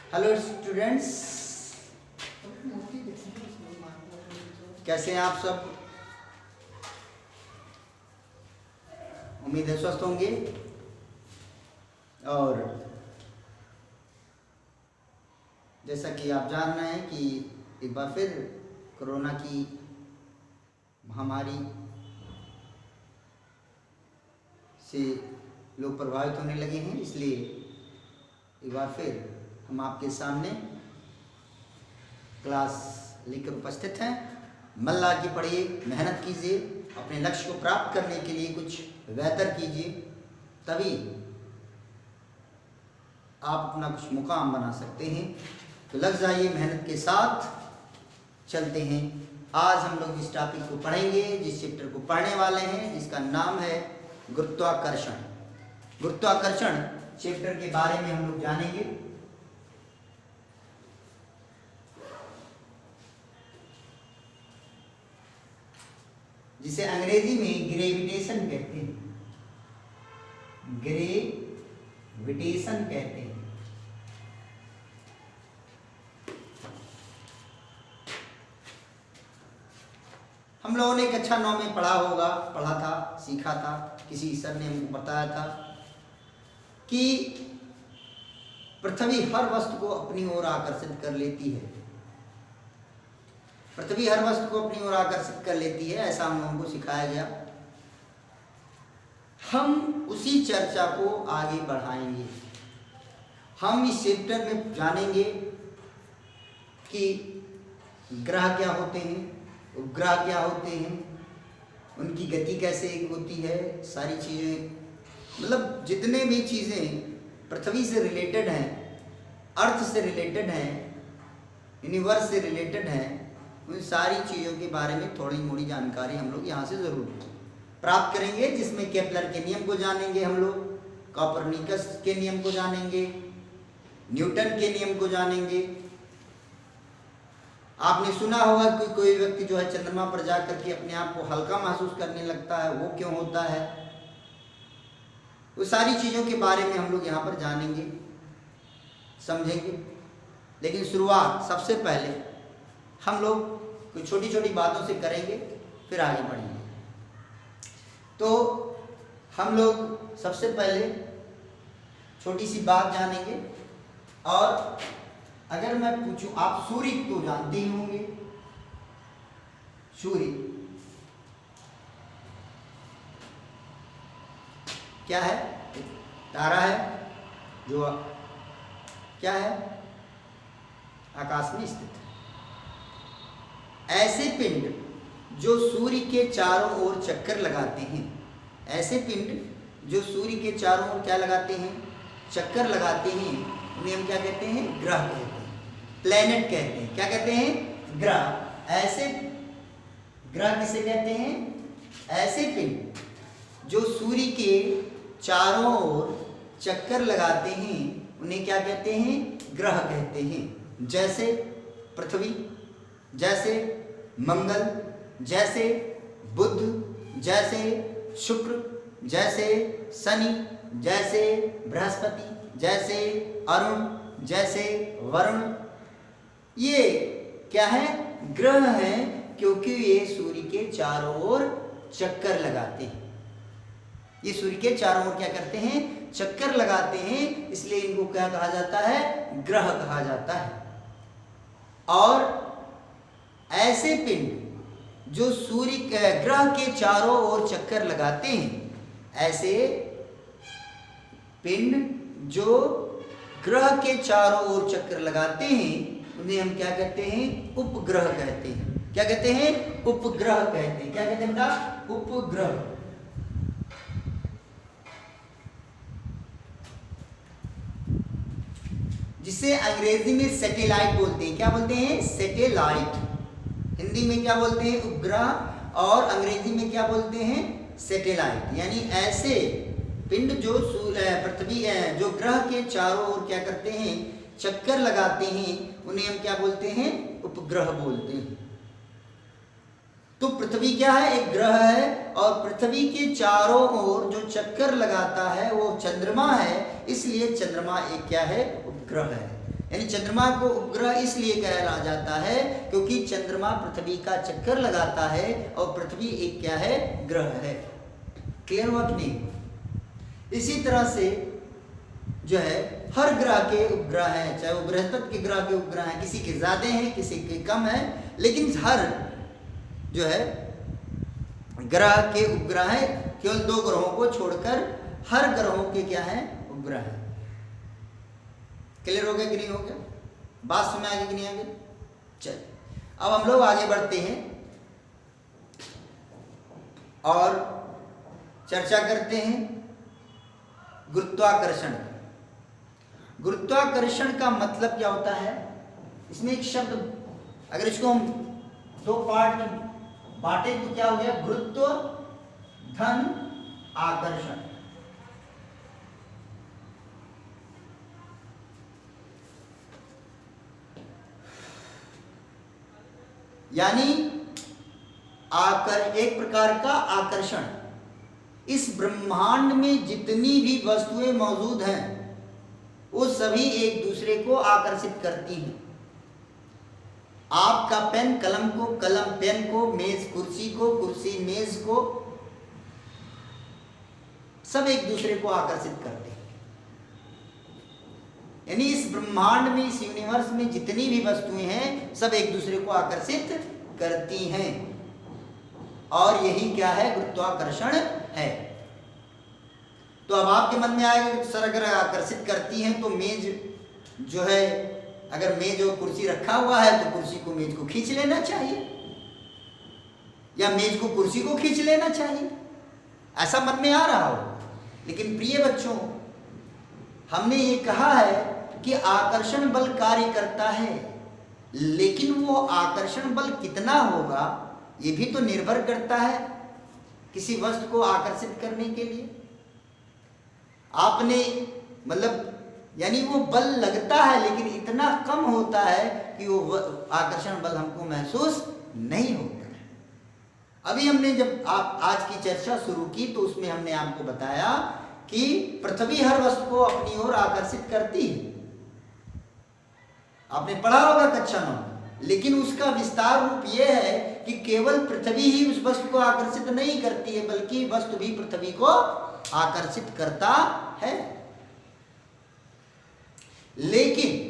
Hello students, कैसे हैं आप सब? उम्मीद है स्वस्थ होंगे। और जैसा कि आप जान रहे हैं कि एक बार फिर कोरोना की महामारी से लोग प्रभावित होने लगे हैं, इसलिए एक बार फिर हम आपके सामने क्लास लेकर उपस्थित हैं। मन लगा के पढ़िए, मेहनत कीजिए, अपने लक्ष्य को प्राप्त करने के लिए कुछ बेहतर कीजिए, तभी आप अपना कुछ मुकाम बना सकते हैं। तो लग जाइए, मेहनत के साथ चलते हैं। आज हम लोग इस टॉपिक को पढ़ेंगे, जिस चैप्टर को पढ़ने वाले हैं, जिसका नाम है गुरुत्वाकर्षण। गुरुत्वाकर्षण चैप्टर के बारे में हम लोग जानेंगे। जिसे अंग्रेजी में ग्रेविटेशन कहते हैं, ग्रेविटेशन कहते हैं। हम लोगों ने कक्षा 9 में पढ़ा था, सीखा था, किसी सर ने हमको बताया था कि पृथ्वी हर वस्तु को अपनी ओर आकर्षित कर लेती है। पृथ्वी हर वस्तु को अपनी ओर आकर्षित कर लेती है, ऐसा हम लोगों को सिखाया गया। हम उसी चर्चा को आगे बढ़ाएंगे। हम इस चैप्टर में जानेंगे कि ग्रह क्या होते हैं, उपग्रह क्या होते हैं, उनकी गति कैसे होती है, सारी चीज़ें, मतलब जितने भी चीज़ें पृथ्वी से रिलेटेड हैं, अर्थ से रिलेटेड हैं, यूनिवर्स से रिलेटेड हैं, उन सारी चीज़ों के बारे में थोड़ी मोड़ी जानकारी हम लोग यहाँ से ज़रूर प्राप्त करेंगे। जिसमें केपलर के नियम को जानेंगे, हम लोग कोपरनिकस के नियम को जानेंगे, न्यूटन के नियम को जानेंगे। आपने सुना होगा कि कोई व्यक्ति जो है चंद्रमा पर जाकर के अपने आप को हल्का महसूस करने लगता है, वो क्यों होता है? वो सारी चीज़ों के बारे में हम लोग यहाँ पर जानेंगे, समझेंगे। लेकिन शुरुआत सबसे पहले हम लोग कुछ छोटी छोटी बातों से करेंगे, फिर आगे बढ़ेंगे। तो हम लोग सबसे पहले छोटी सी बात जानेंगे। और अगर मैं पूछूं, आप सूर्य तो जानते ही होंगे। सूर्य क्या है? तारा है जो क्या है, आकाश में स्थित है। ऐसे पिंड जो सूर्य के चारों ओर चक्कर लगाते हैं, ऐसे पिंड जो सूर्य के चारों ओर क्या लगाते हैं, चक्कर लगाते हैं, उन्हें हम क्या कहते हैं? ग्रह कहते हैं, प्लेनेट कहते हैं। क्या कहते हैं? ग्रह। ऐसे ग्रह किसे कहते हैं? ऐसे पिंड जो सूर्य के चारों ओर चक्कर लगाते हैं, उन्हें क्या कहते हैं? ग्रह कहते हैं। जैसे पृथ्वी, जैसे मंगल, जैसे बुध, जैसे शुक्र, जैसे शनि, जैसे बृहस्पति, जैसे अरुण, जैसे वरुण। ये क्या है? ग्रह हैं, क्योंकि ये सूर्य के चारों ओर चक्कर लगाते हैं। ये सूर्य के चारों ओर क्या करते हैं? चक्कर लगाते हैं, इसलिए इनको क्या कहा जाता है? ग्रह कहा जाता है। और ऐसे पिंड जो सूर्य ग्रह के चारों ओर चक्कर लगाते हैं, ऐसे पिंड जो ग्रह के चारों ओर चक्कर लगाते हैं, उन्हें हम क्या कहते हैं? उपग्रह कहते हैं। क्या कहते हैं? उपग्रह कहते हैं। क्या कहते हैं बेटा? उपग्रह। जिसे अंग्रेजी में सैटेलाइट बोलते हैं। क्या बोलते हैं? सैटेलाइट। हिंदी में क्या बोलते हैं? उपग्रह। और अंग्रेजी में क्या बोलते हैं? सैटेलाइट। यानी ऐसे पिंड जो पृथ्वी जो ग्रह के चारों ओर क्या करते हैं? चक्कर लगाते हैं, उन्हें हम क्या बोलते हैं? उपग्रह बोलते हैं। तो पृथ्वी क्या है? एक ग्रह है, और पृथ्वी के चारों ओर जो चक्कर लगाता है वो चंद्रमा है, इसलिए चंद्रमा एक क्या है? उपग्रह है। यानी चंद्रमा को उपग्रह इसलिए कहा जाता है क्योंकि चंद्रमा पृथ्वी का चक्कर लगाता है और पृथ्वी एक क्या है, ग्रह है। क्लियर हुआ कि नहीं। इसी तरह से जो है हर ग्रह के उपग्रह हैं, चाहे वो बृहस्पति के ग्रह के उपग्रह हैं, किसी के ज्यादा हैं किसी के कम हैं, लेकिन हर जो है ग्रह के उपग्रह हैं, केवल 2 ग्रहों को छोड़कर हर ग्रहों के क्या है, उपग्रह हैं। क्लियर हो गया कि नहीं हो गया, बात समझ आ गई कि नहीं आ गई। चलिए अब हम लोग आगे बढ़ते हैं और चर्चा करते हैं गुरुत्वाकर्षण। गुरुत्वाकर्षण का मतलब क्या होता है, इसमें एक शब्द अगर इसको हम 2 पार्ट में बांटे तो क्या हो गया, गुरुत्व धन आकर्षण। यानी एक प्रकार का आकर्षण। इस ब्रह्मांड में जितनी भी वस्तुएं मौजूद हैं वो सभी एक दूसरे को आकर्षित करती हैं। आपका पेन कलम को, कलम पेन को, मेज कुर्सी को, कुर्सी मेज को, सब एक दूसरे को आकर्षित करते हैं। यानी इस ब्रह्मांड में, इस यूनिवर्स में जितनी भी वस्तुएं हैं सब एक दूसरे को आकर्षित करती हैं और यही क्या है, गुरुत्वाकर्षण है। तो अब आपके मन में आएगा कि सर अगर आकर्षित करती हैं तो मेज जो है, अगर मेज और कुर्सी रखा हुआ है तो कुर्सी को मेज को खींच लेना चाहिए या मेज को कुर्सी को खींच लेना चाहिए, ऐसा मन में आ रहा हो। लेकिन प्रिय बच्चों, हमने ये कहा है कि आकर्षण बल कार्य करता है, लेकिन वो आकर्षण बल कितना होगा ये भी तो निर्भर करता है किसी वस्तु को आकर्षित करने के लिए। आपने मतलब यानी वो बल लगता है लेकिन इतना कम होता है कि वो आकर्षण बल हमको महसूस नहीं होता है। अभी हमने जब आज की चर्चा शुरू की तो उसमें हमने आपको बताया कि पृथ्वी हर वस्तु को अपनी ओर आकर्षित करती है, आपने पढ़ा होगा कक्षा 9। लेकिन उसका विस्तार रूप यह है कि केवल पृथ्वी ही उस वस्तु को आकर्षित नहीं करती है बल्कि वस्तु भी पृथ्वी को आकर्षित करता है। लेकिन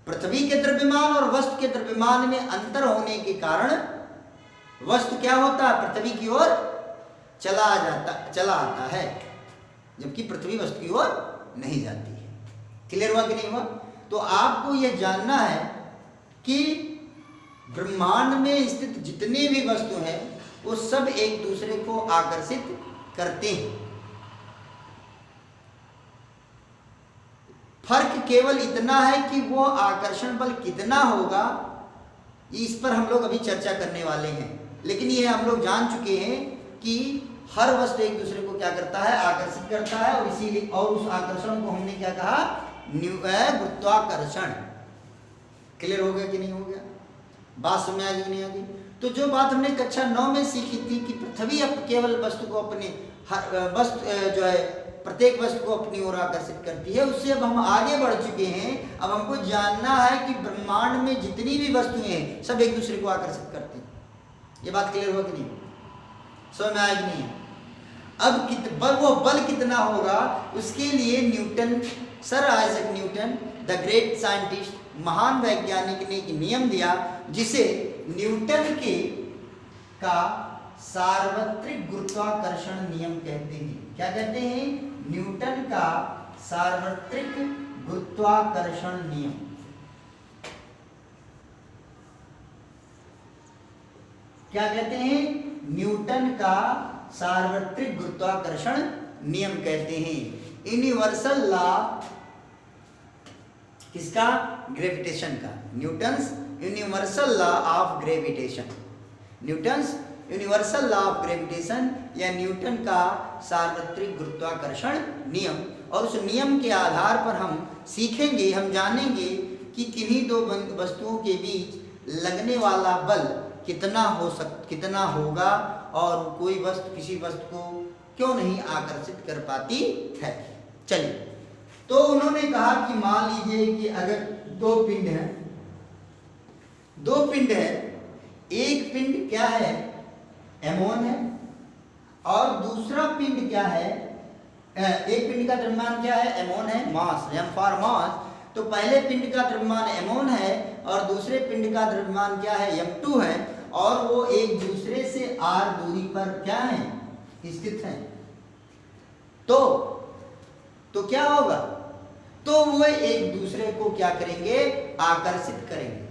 पृथ्वी के द्रव्यमान और वस्तु के द्रव्यमान में अंतर होने के कारण वस्तु क्या होता है, पृथ्वी की ओर चला आता है, जबकि पृथ्वी वस्तु की ओर नहीं जाती है। क्लियर हुआ कि नहीं हुआ। तो आपको यह जानना है कि ब्रह्मांड में स्थित जितने भी वस्तु हैं वो सब एक दूसरे को आकर्षित करते हैं। फर्क केवल इतना है कि वो आकर्षण बल कितना होगा, इस पर हम लोग अभी चर्चा करने वाले हैं। लेकिन ये हम लोग जान चुके हैं कि हर वस्तु एक दूसरे को क्या करता है, आकर्षित करता है, और इसीलिए और उस आकर्षण को हमने क्या कहा, गुरुत्वाकर्षण। क्लियर हो गया कि नहीं हो गया, बात समझ आ गई नहीं आ गई। तो जो बात हमने कक्षा 9 में सीखी थी कि पृथ्वी अब केवल वस्तु को अपने वस्तु जो है प्रत्येक वस्तु को अपनी ओर आकर्षित करती है, उससे अब हम आगे बढ़ चुके हैं। अब हमको जानना है कि ब्रह्मांड में जितनी भी वस्तुएं हैं सब एक दूसरे को आकर्षित करती हैं। ये बात क्लियर हो कि नहीं, समझ में आया कि नहीं। अब वो बल कितना होगा उसके लिए Newton, sir Isaac Newton the great scientist, महान वैज्ञानिक ने एक नियम दिया जिसे न्यूटन का सार्वत्रिक गुरुत्वाकर्षण नियम कहते हैं। क्या कहते हैं, न्यूटन का सार्वत्रिक गुरुत्वाकर्षण नियम। क्या कहते हैं, न्यूटन का सार्वत्रिक गुरुत्वाकर्षण नियम कहते हैं। यूनिवर्सल लॉ किसका, ग्रेविटेशन का, Newton's universal law of gravitation, Newton's universal law of gravitation या न्यूटन का सार्वत्रिक गुरुत्वाकर्षण नियम। और उस नियम के आधार पर हम सीखेंगे, हम जानेंगे कि किन्हीं दो वस्तुओं के बीच लगने वाला बल कितना होगा और कोई वस्तु किसी वस्तु को क्यों नहीं आकर्षित कर पाती है। चलिए, तो उन्होंने कहा कि मान लीजिए कि अगर दो पिंड है, एक पिंड क्या है, M1 है, और दूसरा पिंड क्या है, एक पिंड का द्रव्यमान क्या है, M1 है, मास, M फॉर मास। तो पहले पिंड का द्रव्यमान M1 है और दूसरे पिंड का द्रव्यमान क्या है, M2 है, और वो एक दूसरे से r दूरी पर क्या है, स्थित है। तो क्या होगा, तो वो एक दूसरे को क्या करेंगे, आकर्षित करेंगे।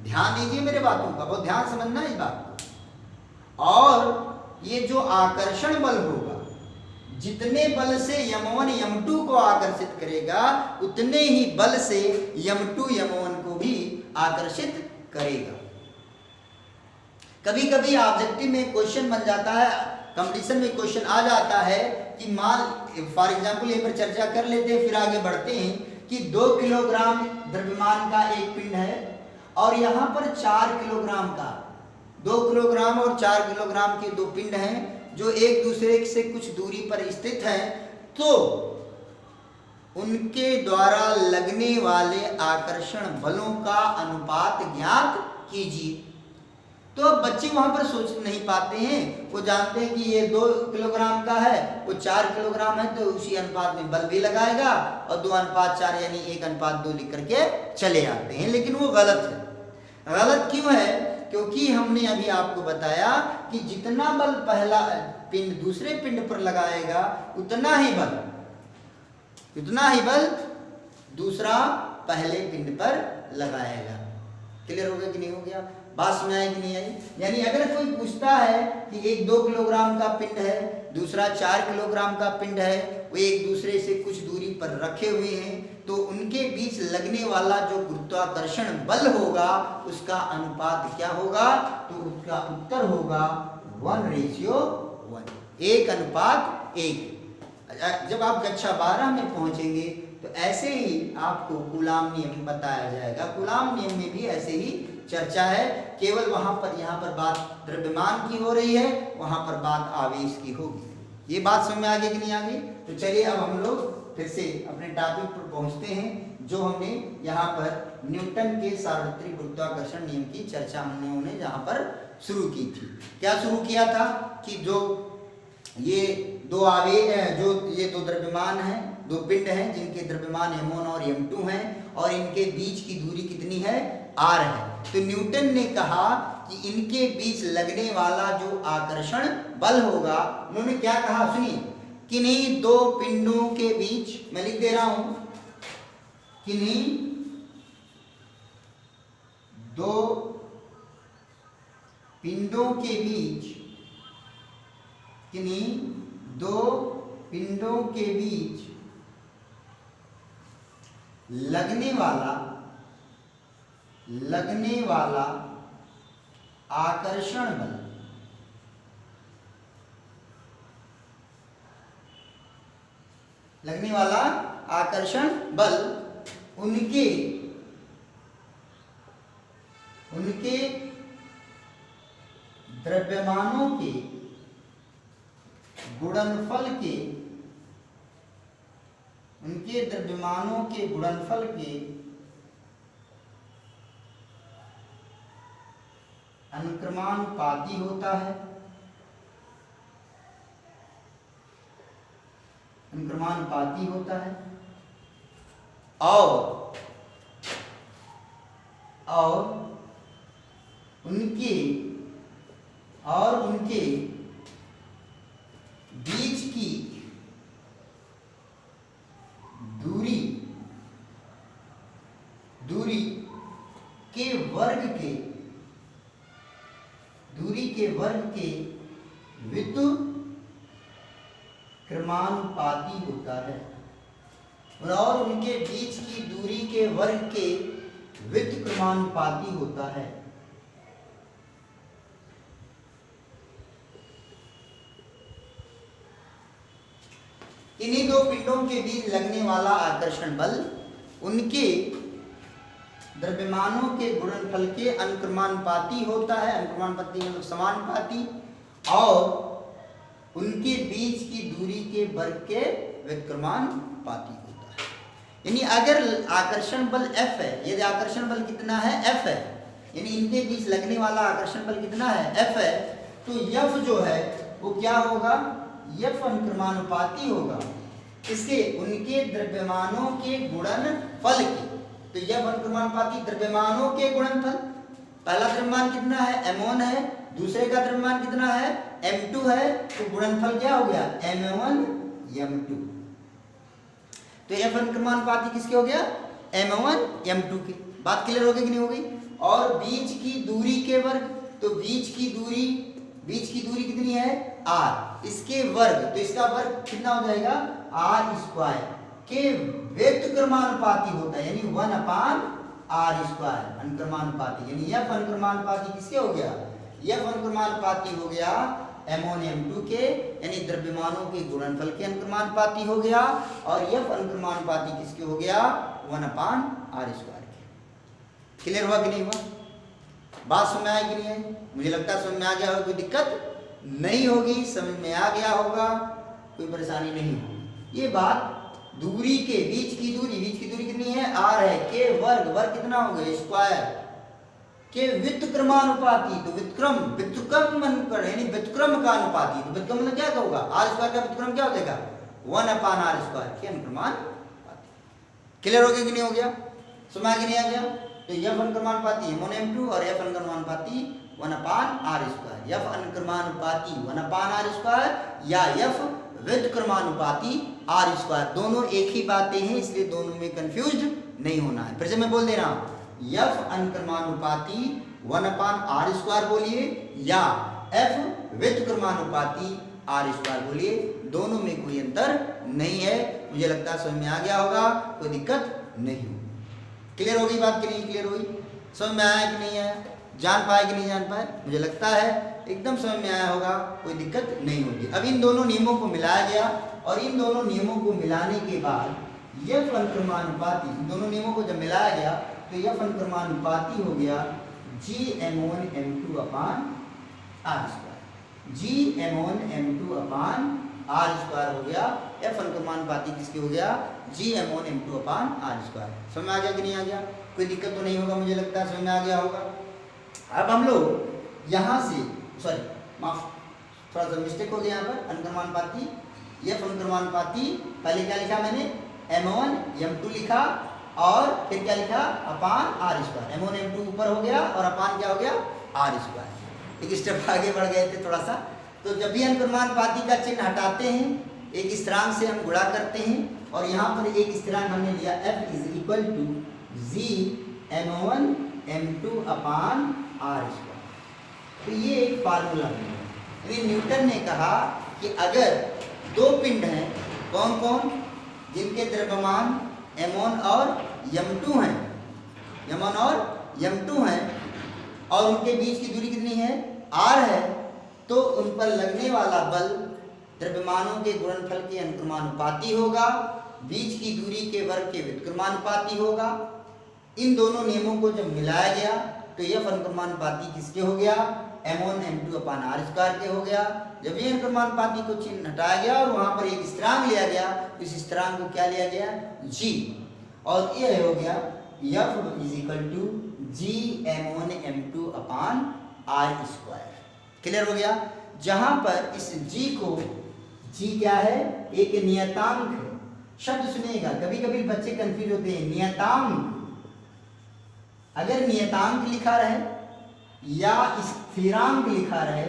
ध्यान दीजिए मेरे बातों का, बहुत ध्यान समझना इस बात को। और ये जो आकर्षण बल होगा, जितने बल से M1 M2 को आकर्षित करेगा, उतने ही बल से M2 M1 को भी आकर्षित करेगा। कभी कभी ऑब्जेक्टिव में क्वेश्चन बन जाता है, कंपटीशन में क्वेश्चन आ जाता है कि मान फॉर एग्जांपल यहाँ पर चर्चा कर लेते हैं, फिर आगे बढ़ते हैं कि 2 किलोग्राम द्रव्यमान का एक पिंड है और यहाँ पर 4 किलोग्राम का, 2 किलोग्राम और 4 किलोग्राम के दो पिंड हैं जो एक दूसरे से कुछ दूरी पर स्थित हैं। तो उनके द्वारा लगने वाले आकर्षण बलों का अनुपात ज्ञात कीजिए। तो अब बच्चे वहां पर सोच नहीं पाते हैं, वो जानते हैं कि ये 2 किलोग्राम का है, वो 4 किलोग्राम है, तो उसी अनुपात में बल भी लगाएगा और 2:4 यानी 1:2 लिख करके चले आते हैं। लेकिन वो गलत है। गलत क्यों है? क्योंकि हमने अभी आपको बताया कि जितना बल पहला पिंड दूसरे पिंड पर लगाएगा, उतना ही बल दूसरा पहले पिंड पर लगाएगा। क्लियर हो गया कि नहीं हो गया? बात समझ आई कि नहीं आई? यानी अगर कोई पूछता है कि एक 2 किलोग्राम का पिंड है, दूसरा 4 किलोग्राम का पिंड है, वो एक दूसरे से कुछ दूरी पर रखे हुए हैं, तो उनके बीच लगने वाला जो गुरुत्वाकर्षण बल होगा उसका अनुपात क्या होगा? तो उसका उत्तर होगा 1:1, 1:1। जब आप कक्षा 12 में पहुंचेंगे तो ऐसे ही आपको कूलाम नियम बताया जाएगा। कूलाम नियम में भी ऐसे ही चर्चा है, केवल वहां पर यहाँ पर बात द्रव्यमान की हो रही है, वहां पर बात आवेश की होगी। ये बात समझ में आ गई कि नहीं आ गई? तो चलिए अब हम लोग फिर से अपने टॉपिक पर पहुंचते हैं, जो हमने यहाँ पर न्यूटन के सार्वत्रिक गुरुत्वाकर्षण नियम की चर्चा हमने जहाँ पर शुरू की थी। क्या शुरू किया था कि जो ये दो आवेश हैं, जो ये दो द्रव्यमान हैं, दो पिंड हैं जिनके द्रव्यमान M1 और M2 हैं और इनके बीच की दूरी कितनी है? r है। तो न्यूटन ने कहा कि इनके बीच लगने वाला जो आकर्षण बल होगा, उन्होंने क्या कहा सुनिए, किन्हीं दो पिंडों के बीच, मैं लिख दे रहा हूं, किन्हीं दो पिंडों के बीच, किन्हीं दो पिंडों के बीच लगने वाला आकर्षण बल, लगने वाला आकर्षण बल उनके द्रव्यमानों के गुणनफल के, उनके द्रव्यमानों के गुणनफल के अनुक्रमानुपाती होता है, अनुक्रमानुपाती होता है और उनके बीच की दूरी के वर्ग के व्युत्क्रमानुपाती होता है, और उनके बीच की दूरी के वर्ग के व्युत्क्रमानुपाती होता है। इन्हीं दो पिंडों के बीच लगने वाला आकर्षण बल उनके द्रव्यमानों के गुणनफल के अनुक्रमानुपाती होता है, अनुक्रमानुपाती मतलब समानुपाती, और उनके बीच की दूरी के वर्ग के व्युत्क्रमानुपाती होता है। यानी अगर आकर्षण बल F है, यदि आकर्षण बल कितना है F है, यानी इनके बीच लगने वाला आकर्षण बल कितना है F है, तो F जो है वो क्या होगा, F अनुक्रमानुपाती होगा इसके उनके द्रव्यमानों के गुणनफल के। तो F अनुक्रमानुपाती द्रव्यमानों के गुणनफल, पहला द्रव्यमान कितना है M1 है, दूसरे का द्रव्यमान कितना है M2 है, तो गुणनफल क्या हो गया M1 M2। तो F अनुक्रमानुपाती किसके हो गया M1 M2 के। बात क्लियर हो गई कि नहीं हो गई। और बीच की दूरी के वर्ग, तो बीच की दूरी कितनी है r, इसके वर्ग, तो इसका वर्ग कितना हो जाएगा r स्क्वायर के व्युत्क्रमानुपाती होता है, यानी 1/r स्क्वायर अनुक्रमानुपाती। यानी F अनुक्रमानुपाती किसके हो गया, F अनुक्रमानुपाती हो गया M1 M2 के, यानी द्रव्यमानों के गुणनफल के अनुक्रमानुपाती हो गया। और F अनुक्रमानुपाती किसके हो गया 1/r स्क्वायर के। क्लियर हुआ कि नहीं हुआ, बात समझ में आई कि नहीं आई। मुझे लगता है समझ में आ गया होगा, कोई दिक्कत नहीं होगी, समझ में आ गया होगा, कोई परेशानी नहीं होगी। ये बात दूरी के बीच की दूरी कितनी है r है, के वर्ग कितना हो गया स्क्वायर के व्युत्क्रमानुपाती, तो व्युत्क्रम यानी व्युत्क्रम का अनुपाती, तो व्युत्क्रम मतलब क्या होगा r स्क्वायर का व्युत्क्रम क्या हो जाएगा 1/r स्क्वायर के अनुक्रमानुपाती। क्लियर हो गया कि नहीं हो गया, समझ आ गया नहीं आ गया। तो F अनुक्रमानुपाती M1 M2 और F अनुक्रमानुपाती 1/r square, F अनुक्रमानुपाती 1/r square या F व्युत्क्रमानुपाती r स्क्वायर, दोनों एक ही बातें हैं, इसलिए दोनों में कंफ्यूज्ड नहीं होना है। फिर से मैं बोल दे रहा हूं, F अनुक्रमानुपाती 1/r स्क्वायर बोलिए या F व्युत्क्रमानुपाती r स्क्वायर बोलिए, दोनों में कोई अंतर नहीं है। मुझे लगता है समझ में आ गया होगा, कोई दिक्कत नहीं होगी। क्लियर हो गई बात कि नहीं क्लियर हुई, समझ में आया कि नहीं आया, जान पाए कि नहीं जान पाए। मुझे लगता है एकदम समझ में आया होगा, कोई दिक्कत नहीं होगी। अब इन दोनों नियमों को मिलाया गया और इन दोनों नियमों को मिलाने के बाद F अनुक्रमानुपाती, इन दोनों नियमों को जब मिलाया गया तो F अनुक्रमानुपाती हो गया Gm1 M2/r square, Gm1 M2/r square हो गया। F अनुक्रमानुपाती किसके हो गया Gm1 M2/r स्क्वायर। समझ में आ गया कि नहीं आ गया, कोई दिक्कत तो नहीं होगा, मुझे लगता है समझ में आ गया होगा। अब हम लोग यहाँ से थोड़ा सा मिस्टेक हो गया यहाँ पर, अनुक्रमानुपाती F अनुक्रमानुपाती पहले क्या लिखा मैंने M1 M2 लिखा और फिर क्या लिखा /r स्क्वायर, M1 M2 ऊपर हो गया और अपान क्या हो गया r स्क्वायर। एक स्टेप आगे बढ़ गए थे थोड़ा सा। तो जब भी अनुक्रमानुपाती का चिन्ह हटाते हैं एक स्थिरांक से हम गुणा करते हैं और यहाँ पर एक स्थिरांक हमने लिया F = Gm1 M2/r स्क्वायर। तो ये एक फार्मूला है। यानी न्यूटन ने कहा कि अगर दो पिंड हैं, कौन कौन, जिनके द्रव्यमान M1 और M2 हैं, M1 और M2 हैं और उनके बीच की दूरी कितनी है r है, तो उन पर लगने वाला बल द्रव्यमानों के गुणनफल के अनुक्रमानुपाती होगा, बीच की दूरी के वर्ग के व्युत्क्रमानुपाती होगा। इन दोनों नियमों को जब मिलाया गया तो F अनुक्रमानुपाती किसके हो गया M1 M2/r स्क्वायर के हो गया। जब ये अनुक्रमानुपाती को चिन्ह हटाया गया और वहां पर एक स्थिरांक लिया गया, तो इस स्थिरांक को क्या लिया गया G, और ये हो गया F Gm1 M2/r square. Clear हो गया। जहां पर इस G को, G क्या है एक नियतांक है, शब्द सुनिएगा, कभी कभी बच्चे कंफ्यूज होते हैं। नियतांक, अगर नियतांक लिखा रहे या स्थिरांक लिखा रहे,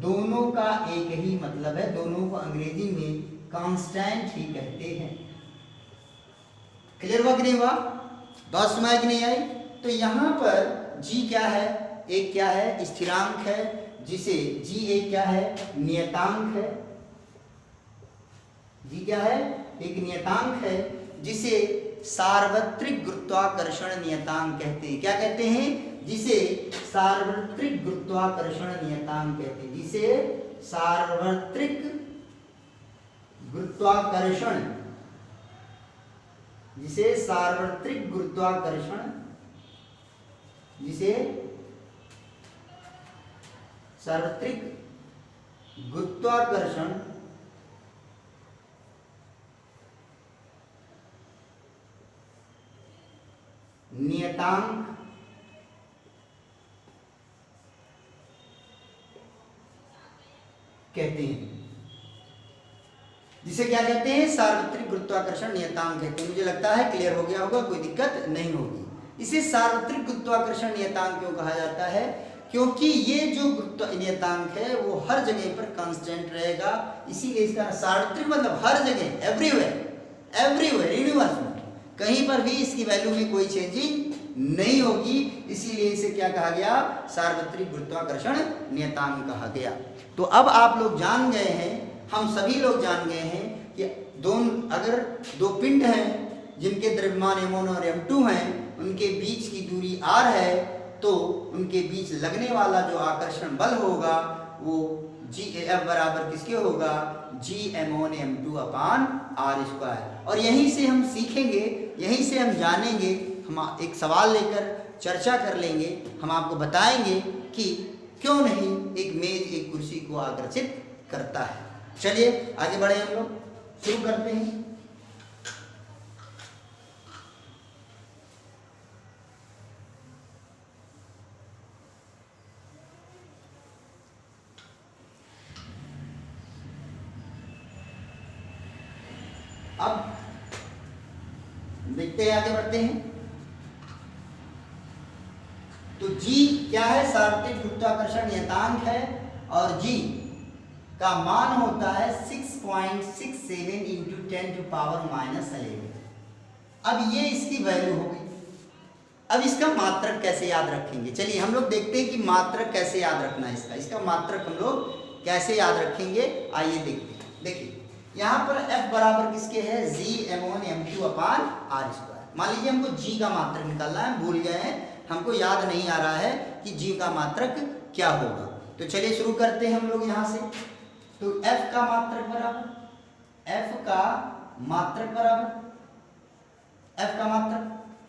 दोनों का एक ही मतलब है, दोनों को अंग्रेजी में कांस्टेंट ही कहते हैं। क्लियर हुआ कि नहीं हुआ, बात सुनाई कि नहीं आई। तो यहाँ पर G क्या है, एक क्या है स्थिरांक है, जिसे G एक क्या है नियतांक है, G क्या है एक नियतांक है, जिसे सार्वत्रिक गुरुत्वाकर्षण नियतांक कहते हैं। क्या कहते हैं, जिसे सार्वत्रिक गुरुत्वाकर्षण नियतांक कहते हैं, जिसे सार्वत्रिक गुरुत्वाकर्षण, जिसे सार्वत्रिक गुरुत्वाकर्षण, जिसे सार्वत्रिक गुरुत्वाकर्षण नियतांक कहते हैं, जिसे क्या कहते हैं, सार्वत्रिक गुरुत्वाकर्षण नियतांक कहते हैं। मुझे लगता है क्लियर हो गया होगा, कोई दिक्कत नहीं होगी। इसे सार्वत्रिक गुरुत्वाकर्षण नियतांक क्यों कहा जाता है? क्योंकि ये जो गुरुत्व नियतांक है वो हर जगह पर कांस्टेंट रहेगा, इसीलिए इसका सार्वत्रिक मतलब हर जगह, एवरीवेयर यूनिवर्स में कहीं पर भी इसकी वैल्यू में कोई चेंजिंग नहीं होगी, इसीलिए इसे क्या कहा गया, सार्वत्रिक गुरुत्वाकर्षण नियतांक कहा गया। तो अब आप लोग जान गए हैं, हम सभी लोग जान गए हैं कि अगर दो पिंड हैं जिनके द्रव्यमान m1 और m2 हैं, उनके बीच की दूरी r है, तो उनके बीच लगने वाला जो आकर्षण बल होगा वो F बराबर किसके होगा, Gm1m2 अपान r स्क्वायर। और यहीं से हम सीखेंगे, यहीं से हम जानेंगे, हम एक सवाल लेकर चर्चा कर लेंगे, हम आपको बताएंगे कि क्यों नहीं एक मेज एक कुर्सी को आकर्षित करता है। चलिए आगे बढ़े, हम लोग शुरू करते हैं। अब देखते हैं, आगे बढ़ते हैं। तो G क्या है, सार्वत्रिक गुरुत्वाकर्षण नियतांक है, और G का मान होता है 6.67 इंटू 10⁻⁻11। अब ये इसकी वैल्यू हो गई। अब इसका मात्रक कैसे याद रखेंगे? चलिए हम लोग देखते हैं कि मात्रक कैसे याद रखना है इसका मात्रक हम लोग कैसे याद रखेंगे, आइए देखते हैं। देखिए यहाँ पर F बराबर किसके है, Gm1m2 अपान r स्क्वायर। मान लीजिए हमको G का मात्रक निकालना है, भूल गए हैं, हमको याद नहीं आ रहा है कि G का मात्रक क्या होगा। तो चलिए शुरू करते हैं हम लोग यहाँ से। तो F का मात्रक बराबर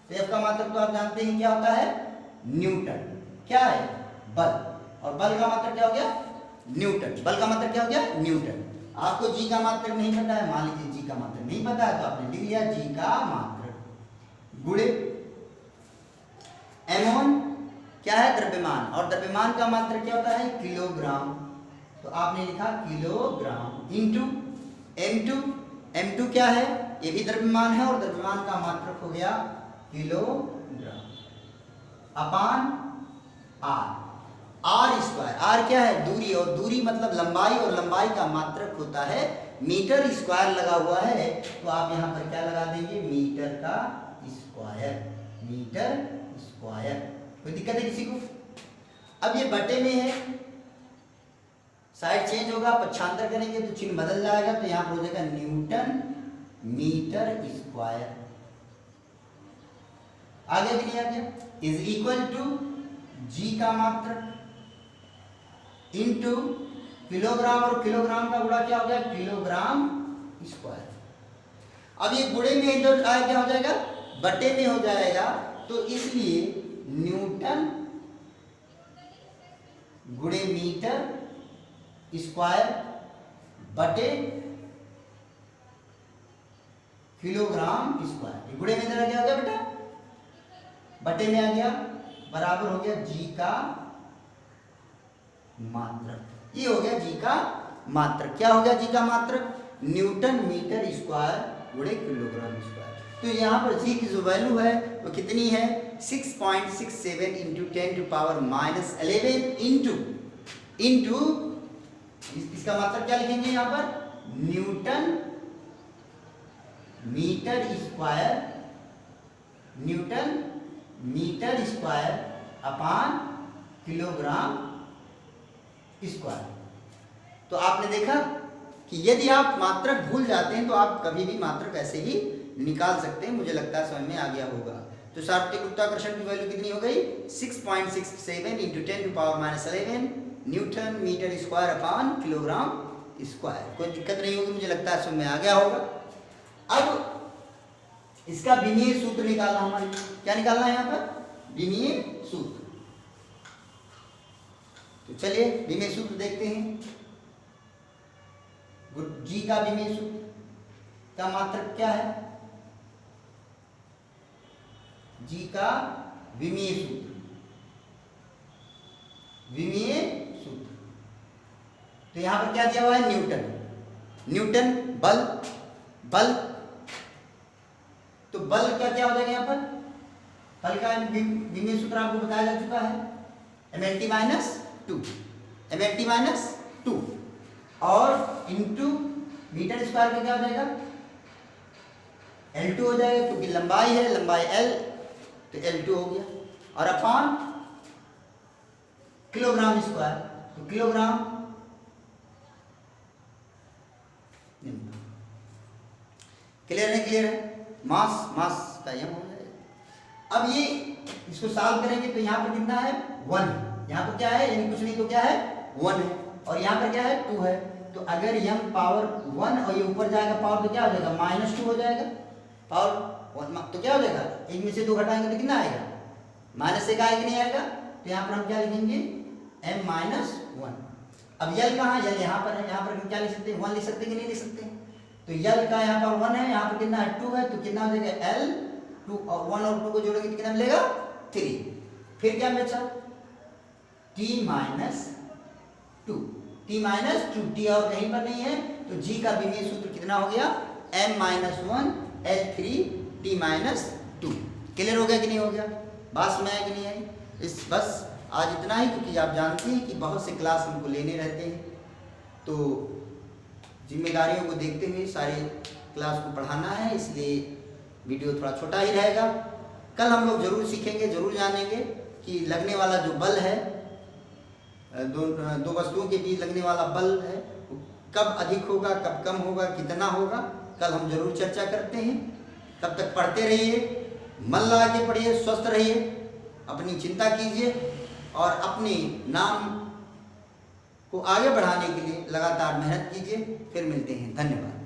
तो F का मात्रक तो आप जानते हैं क्या होता है, न्यूटन। क्या है, बल, और बल का मात्रक क्या हो गया, न्यूटन। बल का मात्रक क्या हो गया, न्यूटन। आपको G का मात्रक नहीं पता है, मान लीजिए G का मात्रक नहीं पता है, तो आपने लिख लिया G का मात्रक गुणे m1 क्या है, द्रव्यमान, और द्रव्यमान का मात्रक क्या होता है, किलोग्राम। तो आपने लिखा किलोग्राम इंटू m2 क्या है, ये भी द्रव्यमान है, और द्रव्यमान का मात्रक हो गया किलोग्राम अपान r स्क्वायर। r क्या है, दूरी, और दूरी मतलब लंबाई, और लंबाई का मात्रक होता है मीटर स्क्वायर। लगा हुआ है तो आप यहाँ पर क्या लगा देंगे, मीटर का स्क्वायर। कोई दिक्कत है किसी को? अब ये बटे में है, साइड चेंज होगा, पक्षांतर करेंगे तो चिन्ह बदल जाएगा, तो यहाँ पर हो जाएगा न्यूटन मीटर स्क्वायर। आगे भी नहीं आ गया, इज इक्वल टू G का मात्रक इंटू किलोग्राम, और किलोग्राम का गुणा क्या हो गया, किलोग्राम स्क्वायर। अब ये गुणे में इधर आया क्या हो जाएगा, बटे में हो जाएगा, तो इसलिए न्यूटन गुणे मीटर स्क्वायर बटे किलोग्राम स्क्वायर। गुणे में इधर क्या हो गया बेटा, बटे में आ गया, बराबर हो गया G का मात्रक। ये हो गया G का मात्रक। क्या हो गया G का मात्रक, न्यूटन मीटर स्क्वायर गुणे किलोग्राम स्क्वायर। तो यहाँ पर G की जो वैल्यू है वो कितनी है, 6.67 इंटू 10⁻11 इंटू इसका मात्रक क्या लिखेंगे यहाँ पर, newton metre square upon kilogram square. तो आपने देखा कि यदि आप मात्रक भूल जाते हैं तो आप कभी भी मात्रक ऐसे ही निकाल सकते हैं। मुझे लगता है समझ में आ गया होगा। तो सार्वत्रिक गुरुत्वाकर्षण की वैल्यू कितनी हो गई, 6.67 into 10⁻11 newton metre square upon kilogram square. कोई दिक्कत नहीं होगी, मुझे लगता है समझ में आ गया होगा। अब इसका विमीय सूत्र निकालना, हमारे क्या निकालना है यहाँ पर, विमीय सूत्र। तो चलिए विमीय सूत्र देखते हैं। G का विमीय सूत्र का मात्रक क्या है, जी का विमीय सूत्र, विमीय सूत्र। तो यहां पर क्या दिया हुआ है, न्यूटन। न्यूटन बल, बल, तो बल क्या क्या हो जाएगा यहाँ पर, बल का विमीय सूत्र आपको बताया जा चुका है, mlt माइनस 2, mlt माइनस 2 और इंटू मीटर स्क्वायर का क्या हो जाएगा, L2 हो जाएगा, क्योंकि लंबाई है, लंबाई L, तो L2 हो गया, और अपॉन किलोग्राम स्क्वायर, तो किलोग्राम, क्लियर है, क्लियर है। मास, मास का यम हो जाएगा। अब ये इसको सॉल्व करेंगे तो यहाँ पर कितना है, 1, यहाँ पर क्या है, यानी कुछ नहीं तो क्या है, 1 है, और यहाँ पर क्या है, 2 है। तो अगर यम पावर 1 और ये ऊपर जाएगा पावर तो क्या हो जाएगा, -2 हो जाएगा, पावर 1 तो क्या हो जाएगा, एक में से 2 घटाएंगे तो कितना आएगा, -1 आएगा, नहीं आएगा। तो यहाँ पर हम क्या लिखेंगे, m-1। अब यल कहाँ, यल यहाँ पर है, यहाँ पर हम क्या लिख सकते हैं, 1 लिख सकते हैं कि नहीं लिख सकते हैं। तो यल का यहाँ पर 1 है, यहाँ पर कितना है, 2 है, तो कितना हो जाएगा, L 2 और 1 और 2 को जोड़ेंगे तो कितना मिलेगा, 3। फिर क्या बचा, t-2, t-2, t और कहीं पर नहीं है, तो g का विमीय सूत्र कितना हो गया, m-1 L3t-2। क्लियर हो गया कि नहीं हो गया, बात में है कि नहीं है। इस बस आज इतना ही, क्योंकि आप जानते हैं कि बहुत से क्लास हमको लेने रहते हैं, तो जिम्मेदारियों को देखते हुए सारी क्लास को पढ़ाना है, इसलिए वीडियो थोड़ा छोटा ही रहेगा। कल हम लोग जरूर सीखेंगे, जरूर जानेंगे कि लगने वाला जो बल है, दो वस्तुओं के बीच लगने वाला बल है, कब अधिक होगा, कब कम होगा, कितना होगा, कल हम जरूर चर्चा करते हैं। तब तक पढ़ते रहिए, मन लगा के पढ़िए, स्वस्थ रहिए, अपनी चिंता कीजिए और अपने नाम को आगे बढ़ाने के लिए लगातार मेहनत कीजिए। फिर मिलते हैं, धन्यवाद।